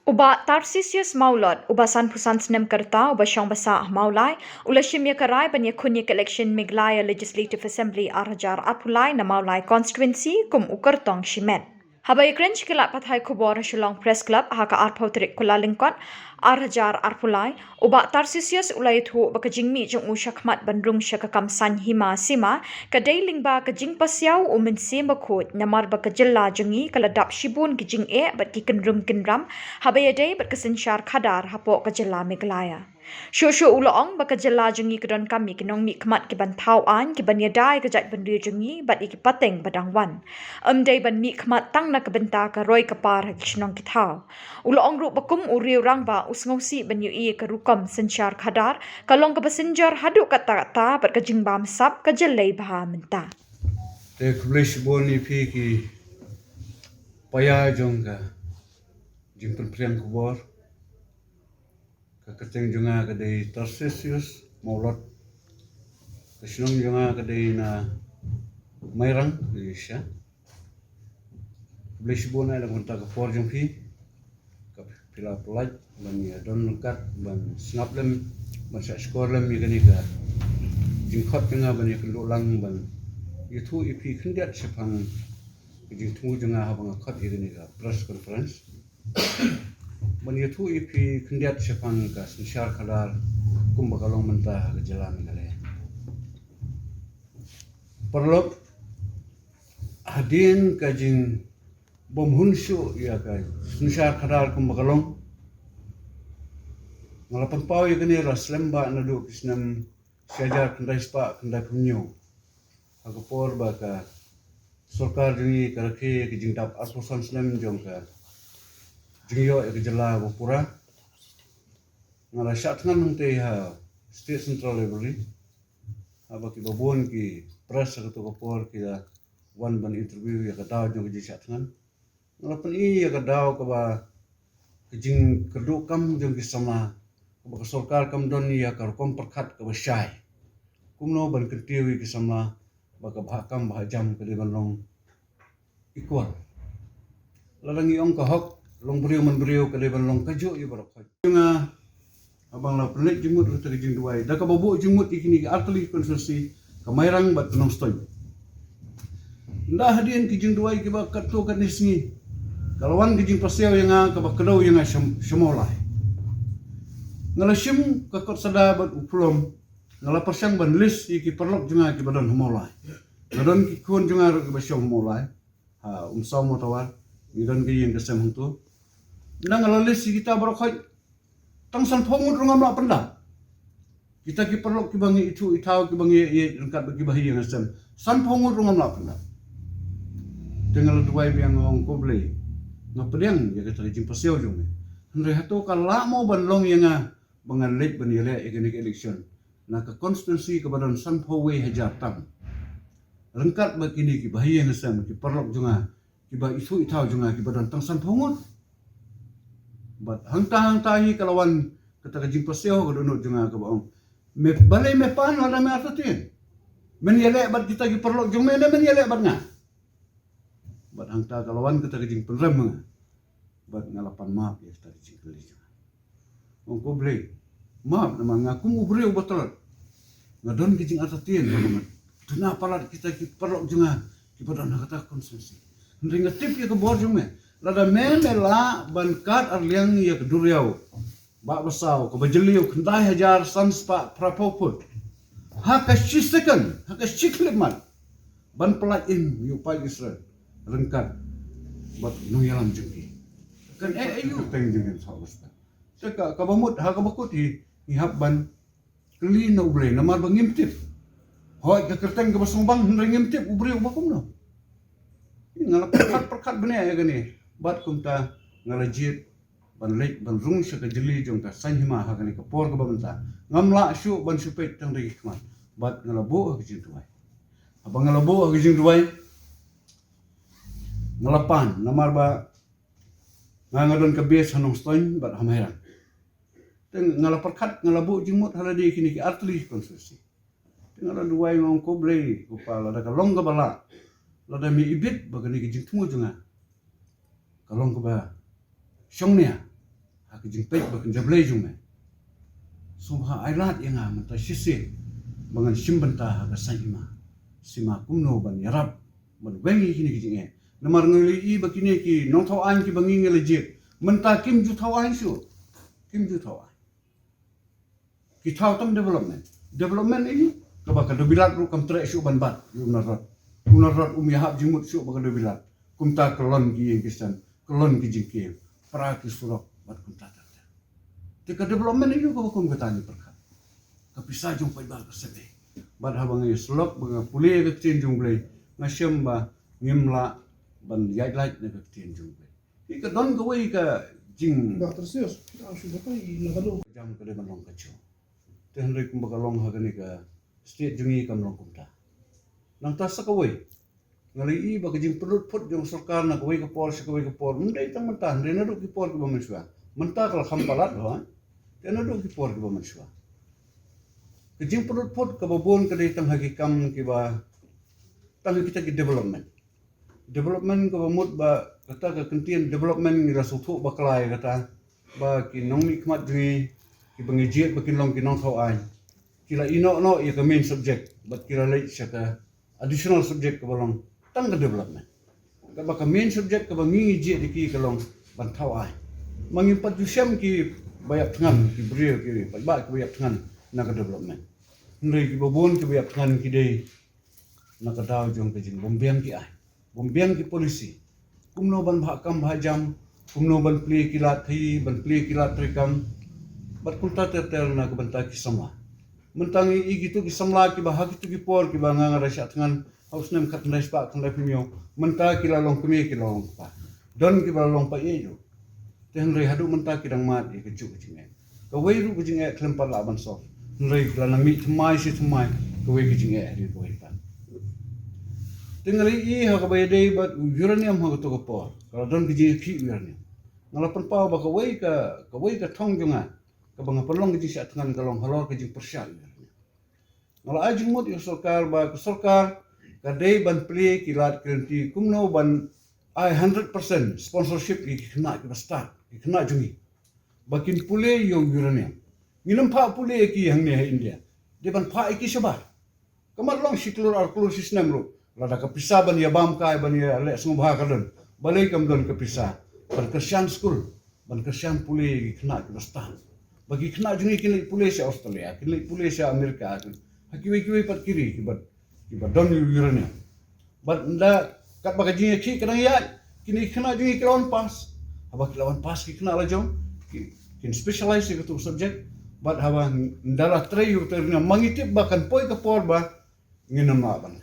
Uba Tarsisius Maulot, uba San Pusan Snem Kerta, uba Syang Basa Maulai, ula Shimya Karai, banya Kunyak Election Miglaya Legislative Assembly Arhajar Atulai na Maulai Constituency, kum Ukertong Shimet. Habay Grench kilat pathay kubor Shillong Press Club, haka Arpautrik Kula Lingkot, Arhajar Arpulai, uba Tarsisius ulay thu bakajingmi jong usyakmat bandrung syakakam san hima sima, kadai lingba kajing pasyaw umin sima kut, namar bakajilla jongi kaladap shibun kajing bat kikenrum kinram, habayadai berkesensyar kadar hapok kejela Meglaya. Syushu uloong baka jela jengi kedon kami kenong mi kemat ki bantau an ki ban yadai kejat bendir jengi bat iki pateng badang wan. Dai ban mi kemat tang na kebenta ka roi kapar hak kisnong kitau. Uloong ru bakum uriu rang ba usngausi ban yu i ke rukom sensyar kadar kalong ke besenjar haduk kata-kata bat kejing bam sap kejelai baha menta. Te kublish boni pi ki paya jongga jimpen priang kubor ka keteng jonga ka dei Tarsisius Maulot ka sinong jonga ka dei na Mairang Isya kublish bona la konta ka por jong pi ka pila pelaj ban ya don lekat ban snaplem ban sa skorlem mi kani ka jingkhot jonga ban ya kelulang ban itu ipi kendiat sepang jing tunggu jonga habang khot igani ka press conference man itu ipi kendiat sepang ka sensyar kadar kumbakalong mentah ke jalan ngale perlu hadin ka jing bom hunsu ya ka sensyar kadar kumbakalong ngalapan pau igani raslemba nadu kisnam syajar kendai spa kendai punyo agapor baka सरकार जोंनि करके कि जों दाब आसपासन स्लेम जों का जोंयो एक जला बपुरा ngala syatngan nungte ha state central library aba ki babon ki press ka to kapor ki da one ban interview ya ka daw jong ji syatngan ngala pen I ya ka daw ka ba ki jing kerdu kam jong ki sama ba ka sarkar kam don ya ka kom perkhat ka ba syai kumno ban ketiwi ki sama baka bahakam bahajam ke depan long equal lalangi ong kahok long beriu man beriu ke depan long kaju i barok junga abang la pelik jumut rute ke jing duai da ka babu jumut ikini ke artli konsulsi ka mairang bat nong stoy nda hadien ke jing duai ke ba katto kan isni kalwan ke jing paseo yang ka ba kedau yang semolai ngala sim ka kot sada bat uplom ngala persang ban list iki perlok junga ki badan homolai badan ki kun junga ki basyong homolai ha umsaw mo tawar idan ki yang kesem huntu nang ngala list kita barokhoi tangsan phomut rungam la penda kita ki perlok ki bangi itu itau ki bangi ye lengkap ki bahi yang kesem san phomut rungam la penda tengal duai biang ngong koble ngapediang ya kita jing paseo junga henre hato kala mo ban long yang bangan lek ban yele ekenik election na ka konstitusi ke badan sanpowe hajar tam rengkat begini ki bahaya ngesam ki perlok junga ki ba isu itau junga ki badan tang sanpongut bat hangta hi kalawan kata ka jing paseo ka donut junga ka baong me balai me pan wala me atatin men yele bat kita ki perlok junga men yele bat nga bat hangta kalawan kata ka jing penrem bat ngalapan maaf ya tadi jing kali junga ong ko blei maaf nama ngaku ubreu betul ngadon kijing atatin banget tuna palat kita ki perlok junga ki badan kata konsensi ringa tip ya ke bor junga lada memela bankat arliang ya ke duriau ba basau ke bajeliu kendai hajar sanspa prapoput haka shisekan haka shikleman ban pelat in yu pai Israel rengkat bat nuyalam jungi kan ayu teng junga sawasta seka kabamut haka bakut hi habban keli na ubre namar bangimtip hoi ke kerteng ke basong bang ngimtip ubre ubakum no ngala perkat bene ya gani bat kumta ngala jit ban lek ban rung sya ke jeli jong ta sanhima ha gani ke por ke bamta ngamla syu ban supet tang ri khman bat ngala bo ke jing duai abang ngala bo ke jing duai ngala pan namar ba ngadon ke bes hanong stoin bat hamairan ngala perkat ngala bu jimut haladi kini ki artli konstitusi ngala duai ngong koble upala da kalong ka bala lada mi ibit bagani ki jingtungu junga kalong ka ba syongnya kijing pek bakin jablay jume sumha airat yang mata sisi bangan simbenta haga saima sima kumno ban yarab ban wengi kini kijing namar ngeli i bakini ki nong thau an ki bangi ngeli jit menta kim ju thau an su kim ju thau an ki thau tam development ini kabaka dobilat ru kam tre su ban bat unarat umyahab jimut su baka dobilat kumta kelon ki yang kisan kelon ki jingki para ki surok bat kumta ta tika development ini ko kum katani perkha kapisa jong pai ba kasebe bat habang ay slok banga pule ka tin jong blai ngasiam ba ngimla ban yai light na ka tin jong blai ika don ko wai ka jing ba terus aku sudah pai nagalo jam ka de manong ka chu te henry kum baka long ha ka ni ka state jungi kam long kumta nang ta sa ka wai ngali i baka jing perut put jong sarkar na ka wai ka por mendai tang mentah rena ru ki por ki ba manswa mentah kala khampalat ho tena ru ki por ki ba manswa kejing perut pot ke babon ke tang hagi kam ki ba tang kita ki development ke bamut ba kata ke kentian development ni rasu thu baklai kata ba ki nong mi khmat dui ki bangijet ba kin long ki nong thau ai kila ino no ya ke main subject but kila lai saka additional subject ke balong tang ke development ka ba ka main subject ke bangi je di ki kalong ban thau ai mangi pat ju syam ki bayak tngan ki brio ki ba ki bayak tngan na ka development ndai ki babon ki bayak tngan ki dei na ka daw jong ke jing bombiang ki polisi kumno ban bha kam bha jam kumno ban play kilat thi ban play kilat trikam bat kunta ter na ka banta ki sama mentangi i gitu ki samla ki bah gitu ki por ki banga ngara sya tngan haus nem khat ndai spa khandai pimyo menta ki la long kumi ki long pa don ki ba long pa ye jo ten rei hadu menta ki dang mat ki ju ki nge ka wei ru ki nge klem pa la ban so rei la na mi thmai si thmai ka wei ki nge ri ko pa tengali i ha ka bai dei bat uranium ha to ko por ka don ki ji ki uranium ngala pan pa ba ka wei ka thong junga ka banga palong ki sya tngan ka long halor ki ji persya ngala ajing mot yo sarkar ba ka sarkar ka dei ban play kilat krenti kumno ban ai 100% sponsorship ki khna ki start ki khna jungi bakin pule yo uranium nginam pha pule ki hang ne India de ban pha ki sabar kamar long siklur arklur system ro lada ka pisa ban ya bam kai ban ya le sung bha kadon balai kam don ka pisa ban Christian school ban Christian pule ki khna ki start bagi khna jungi ki pule sa Australia ki pule sa Amerika hakiwi pat kiri ki ba don uranium but nda kat baka jingi ki kadang ya kini khna jingi ki lawan pas haba ki lawan pas ki khna la jong kin specialize ki tu subject but haba ndala trayu terna mangitip bakan poi ka por ba nginam ban